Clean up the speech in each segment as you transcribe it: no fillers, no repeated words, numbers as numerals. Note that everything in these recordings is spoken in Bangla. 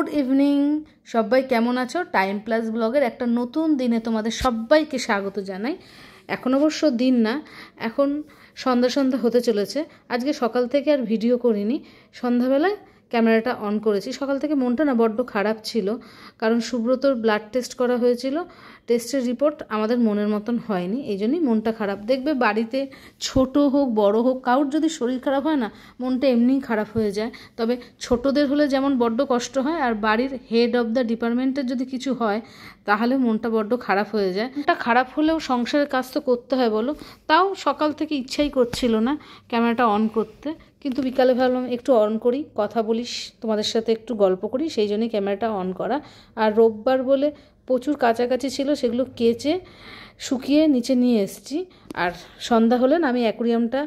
গুড ইভিনিং, সবাই কেমন আছো? টাইম প্লাস ব্লগের একটা নতুন দিনে তোমাদের সবাইকে স্বাগত জানাই। এখন অবশ্য দিন না, এখন সন্ধ্যা সন্ধ্যা হতে চলেছে। আজকে সকাল থেকে আর ভিডিও করিনি, সন্ধ্যাবেলায় ক্যামেরাটা অন করেছি। সকাল থেকে মনটা না বড্ড খারাপ ছিল, কারণ সুব্রতর ব্লাড টেস্ট করা হয়েছিল, টেস্টের রিপোর্ট আমাদের মনের মতন হয়নি, এই জন্যই মনটা খারাপ। দেখবে বাড়িতে ছোট হোক বড় হোক, কারোর যদি শরীর খারাপ হয় না, মনটা এমনিই খারাপ হয়ে যায়। তবে ছোটদের হলে যেমন বড্ড কষ্ট হয়, আর বাড়ির হেড অফ দ্য ডিপার্টমেন্টের যদি কিছু হয় তাহলে মনটা বড্ড খারাপ হয়ে যায়। মনটা খারাপ হলেও সংসারের কাজ তো করতে হয় বলো। তাও সকাল থেকে ইচ্ছাই করছিল না ক্যামেরাটা অন করতে, কিন্তু বিকালে ভাবলাম একটু অন করি, কথা বলিস, তোমাদের সাথে একটু গল্প করি, সেই জন্যই ক্যামেরাটা অন করা। আর রোববার বলে প্রচুর কাছাকাছি ছিল, সেগুলো কেচে শুকিয়ে নিচে নিয়ে এসেছি। আর সন্ধ্যা হলে না আমি অ্যাকুরিয়ামটা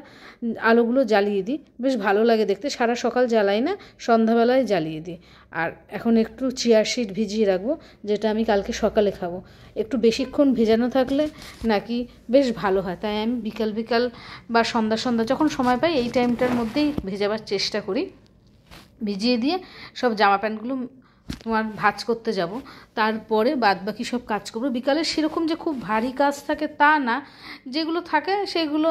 আলোগুলো জ্বালিয়ে দিই, বেশ ভালো লাগে দেখতে। সারা সকাল জ্বালাই না, সন্ধ্যাবেলায় জ্বালিয়ে দিই। আর এখন একটু চিয়ার সিড ভিজিয়ে রাখবো, যেটা আমি কালকে সকালে খাবো। একটু বেশিক্ষণ ভেজানো থাকলে নাকি বেশ ভালো হয়, তাই আমি বিকাল বিকাল বা সন্ধ্যা সন্ধ্যা যখন সময় পাই এই টাইমটার মধ্যেই ভেজাবার চেষ্টা করি। ভিজিয়ে দিয়ে সব জামা প্যান্টগুলো তোমার ভাঁজ করতে যাব, তারপরে বাদবাকি সব কাজ করবো। বিকালে সেরকম যে খুব ভারী কাজ থাকে তা না, যেগুলো থাকে সেগুলো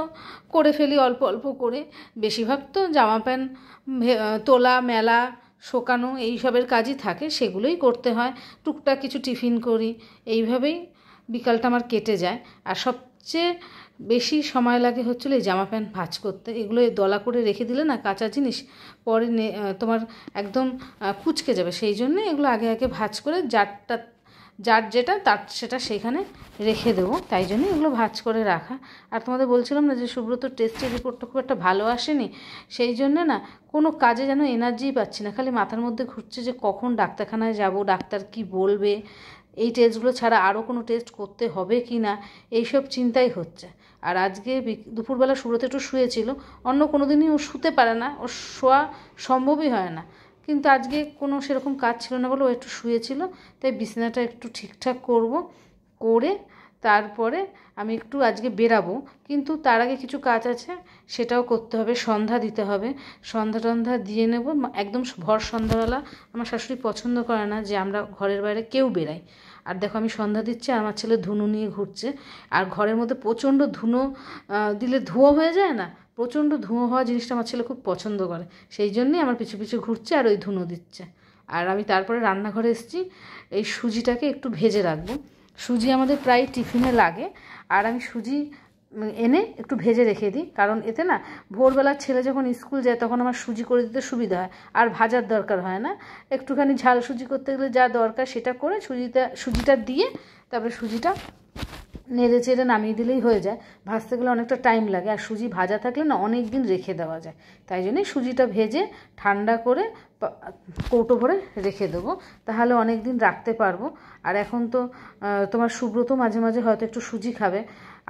করে ফেলি অল্প অল্প করে। বেশিরভাগ তো জামা প্যান্ট তোলা, মেলা, শোকানো এইসবের কাজই থাকে, সেগুলোই করতে হয়। টুকটাক কিছু টিফিন করি, এইভাবেই বিকালটা আমার কেটে যায়। আর সবচেয়ে বেশি সময় লাগে হচ্ছিল এই জামা প্যান্ট ভাঁজ করতে। এগুলো দলা করে রেখে দিলে না কাঁচা জিনিস পরে তোমার একদম কুচকে যাবে, সেই জন্য এগুলো আগে আগে ভাঁজ করে যার যেটা তার সেটা সেখানে রেখে দেবো, তাই জন্য এগুলো ভাঁজ করে রাখা। আর তোমাদের বলছিলাম না যে সুব্রত টেস্টের রিপোর্টটা খুব একটা ভালো আসেনি, সেই জন্যে না কোনো কাজে যেন এনার্জিই পাচ্ছি না। খালি মাথার মধ্যে ঘুরছে যে কখন ডাক্তারখানায় যাব, ডাক্তার কি বলবে, এই টেস্টগুলো ছাড়া আরও কোনো টেস্ট করতে হবে কি না, এইসব চিন্তাই হচ্ছে। আর আজকে দুপুরবেলা সুব্রত একটু শুয়েছিল, অন্য কোনো দিনই ও শুতে পারে না, ওর শোয়া সম্ভবই হয় না, কিন্তু আজকে কোনো সেরকম কাজ ছিল না বলে ও একটু শুয়েছিল। তাই বিছানাটা একটু ঠিকঠাক করে তারপরে আমি একটু আজকে বেরাবো, কিন্তু তার আগে কিছু কাজ আছে, সেটাও করতে হবে। সন্ধ্যা দিতে হবে, সন্ধ্যা টন্ধ্যা দিয়ে নেব একদম ভর সন্ধ্যাবেলা। আমার শাশুড়ি পছন্দ করে না যে আমরা ঘরের বাইরে কেউ বেরাই। আর দেখো আমি সন্ধ্যা দিচ্ছি, আর আমার ছেলে ধুনো নিয়ে ঘুরছে। আর ঘরের মধ্যে প্রচণ্ড ধুনো দিলে ধুঁয়ো হয়ে যায় না, প্রচণ্ড ধুঁয়ো হওয়া জিনিসটা আমার ছেলে খুব পছন্দ করে, সেই জন্যই আমার পিছু পিছু ঘুরছে আর ওই ধুনো দিচ্ছে। আর আমি তারপরে রান্নাঘরে এসেছি, এই সুজিটাকে একটু ভেজে রাখবো। সুজি আমাদের প্রায় টিফিনে লাগে, আর আমি সুজি এনে একটু ভেজে রেখে দিই, কারণ এতে না ভোরবেলার ছেলে যখন স্কুল যায় তখন আমার সুজি করে দিতে সুবিধা হয়, আর ভাজার দরকার হয় না। একটুখানি ঝাল সুজি করতে গেলে যা দরকার সেটা করে সুজিটা দিয়ে তারপরে সুজিটা নেড়ে চেড়ে নামিয়ে দিলেই হয়ে যায়। ভাজতে গেলে অনেকটা টাইম লাগে, আর সুজি ভাজা থাকলে না অনেক দিন রেখে দেওয়া যায়, তাই জন্যই সুজিটা ভেজে ঠান্ডা করে কৌটো ভরে রেখে দেবো, তাহলে অনেক দিন রাখতে পারবো। আর এখন তো তোমার সুব্রত মাঝে মাঝে হয়তো একটু সুজি খাবে,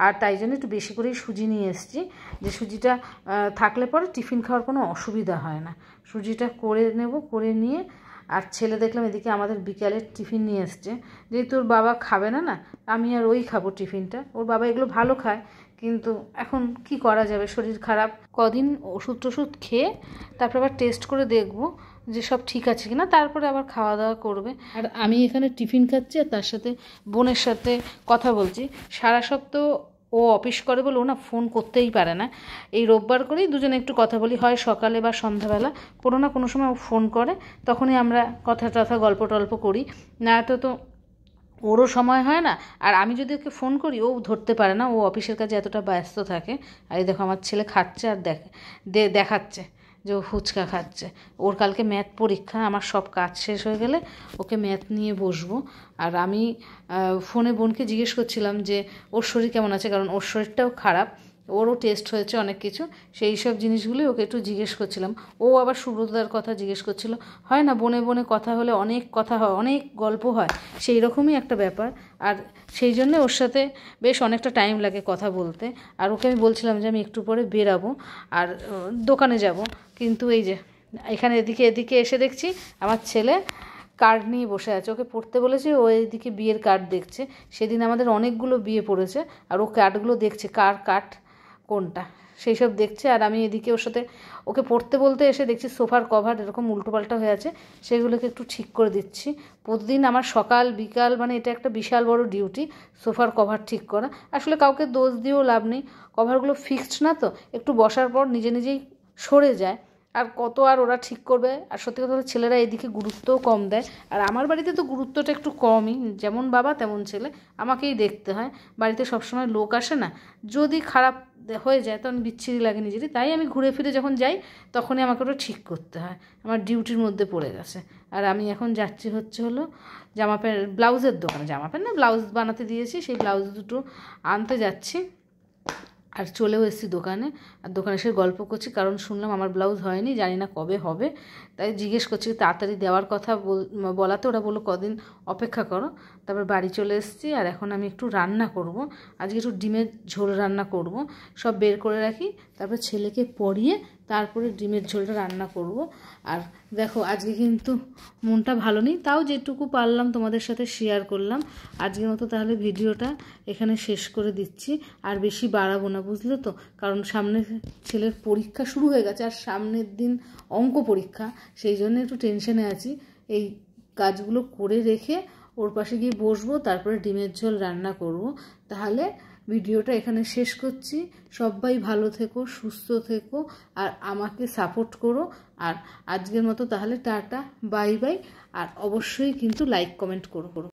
আর তাই জন্য একটু বেশি করেই সুজি নিয়ে এসেছি, যে সুজিটা থাকলে পরে টিফিন খাওয়ার কোনো অসুবিধা হয় না। সুজিটা করে নেব, করে নিয়ে আর ছেলে দেখলাম এদিকে আমাদের বিকালের টিফিন নিয়ে এসছে, যেহেতু ওর বাবা খাবে না, আমি আর ওই খাবো টিফিনটা। ওর বাবা এগুলো ভালো খায়, কিন্তু এখন কি করা যাবে, শরীর খারাপ, কদিন ওষুধ টষুধ খেয়ে তারপর আবার টেস্ট করে দেখবো যে সব ঠিক আছে কিনা, তারপরে আবার খাওয়া দাওয়া করবে। আর আমি এখানে টিফিন খাচ্ছি আর তার সাথে বোনের সাথে কথা বলছি। সারা সপ্তাহ ও অফিস করে বলে ও না ফোন করতেই পারে না, এই রোববার করেই দুজনে একটু কথা বলি, হয় সকালে বা সন্ধ্যাবেলা, কোনো না কোনো সময় ও ফোন করে, তখনই আমরা কথা টথা গল্প টল্প করি। না তো ওরও সময় হয় না, আর আমি যদি ওকে ফোন করি ও ধরতে পারে না, ও অফিসের কাজে এতটা ব্যস্ত থাকে। আর এই দেখো আমার ছেলে খাচ্ছে আর দেখাচ্ছে যে ও ফুচকা খাচ্ছে। ওর কালকে ম্যাথ পরীক্ষা, আমার সব কাজ শেষ হয়ে গেলে ওকে ম্যাথ নিয়ে বসবো। আর আমি ফোনে বোনকে জিজ্ঞেস করছিলাম যে ওর শরীর কেমন আছে, কারণ ওর শরীরটাও খারাপ, ওরও টেস্ট হয়েছে অনেক কিছু, সেই সব জিনিসগুলোই ওকে একটু জিজ্ঞেস করছিলাম। ও আবার সুব্রতদার কথা জিজ্ঞেস করছিল। হয় না বনে বনে কথা হলে অনেক কথা হয়, অনেক গল্প হয়, সেই রকমই একটা ব্যাপার। আর সেই জন্য ওর সাথে বেশ অনেকটা টাইম লাগে কথা বলতে। আর ওকে আমি বলছিলাম যে আমি একটু পরে বেরাবো আর দোকানে যাব, কিন্তু এই যে এখানে এদিকে এসে দেখছি আমার ছেলে কার্ড নিয়ে বসে আছে, ওকে পড়তে বলেছি, ও এইদিকে বিয়ের কার্ড দেখছে। সেদিন আমাদের অনেকগুলো বিয়ে পড়েছে, আর ও কার্ডগুলো দেখছে কার কার্ড কোনটা, সেই সব দেখছে। আর আমি এদিকে ওর সাথে ওকে পড়তে বলতে এসে দেখছি সোফার কভার এরকম উল্টোপাল্টা হয়ে আছে, সেগুলোকে একটু ঠিক করে দিচ্ছি। প্রতিদিন আমার সকাল বিকাল মানে এটা একটা বিশাল বড় ডিউটি, সোফার কভার ঠিক করা। আসলে কাউকে দোষ দিয়েও লাভ নেই, কভারগুলো ফিক্সড না, তো একটু বসার পর নিজে নিজেই সরে যায়। আর কত আর ওরা ঠিক করবে। আর সত্যি কথা বলতে ছেলেরা এদিকে গুরুত্বও কম দেয়। আর আমার বাড়িতে তো গুরুত্বটা একটু কমই, যেমন বাবা তেমন ছেলে, আমাকেই দেখতে হয়। বাড়িতে সবসময় লোক আসে না, যদি খারাপ হয়ে যায় তখন বিচ্ছিরি লাগে নিজেরই, তাই আমি ঘুরে ফিরে যখন যাই তখনই আমাকে ওটা ঠিক করতে হয়, আমার ডিউটির মধ্যে পড়ে গেছে। আর আমি এখন যাচ্ছি হলো জামা প্যান্ট ব্লাউজের দোকানে, জামা প্যান্ট না ব্লাউজ বানাতে দিয়েছি, সেই ব্লাউজ দুটো আনতে যাচ্ছি। আর চলেও এসেছি দোকানে, আর দোকানে এসে গল্প করছি, কারণ শুনলাম আমার ব্লাউজ হয়নি, জানি না কবে হবে, তাই জিজ্ঞেস করছি তাড়াতাড়ি দেওয়ার কথা বলাতে ওরা বললো কদিন অপেক্ষা করো। তারপর বাড়ি চলে এসেছি। আর এখন আমি একটু রান্না করব, আজকে একটু ডিমের ঝোল রান্না করব, সব বের করে রাখি, তারপর ছেলেকে পড়িয়ে তারপরে ডিমের ঝোলটা রান্না করব। আর দেখো আজকে কিন্তু মনটা ভালো নেই, তাও যেটুকু পারলাম তোমাদের সাথে শেয়ার করলাম। আজকের মতো তাহলে ভিডিওটা এখানে শেষ করে দিচ্ছি, আর বেশি বাড়াবো না, বুঝলে তো, কারণ সামনে ছেলের পরীক্ষা শুরু হয়ে গেছে, আর সামনের দিন অঙ্ক পরীক্ষা, সেই জন্য একটু টেনশনে আছি। এই কাজগুলো করে রেখে ওর পাশে গিয়ে বসবো, তারপরে ডিমের ঝোল রান্না করব। তাহলে ভিডিওটা এখানে শেষ করছি। সবাই ভালো থেকো, সুস্থ থেকো, আর আমাকে সাপোর্ট করো। আর আজকের মতো তাহলে টাটা, বাই বাই। আর অবশ্যই কিন্তু লাইক কমেন্ট করো।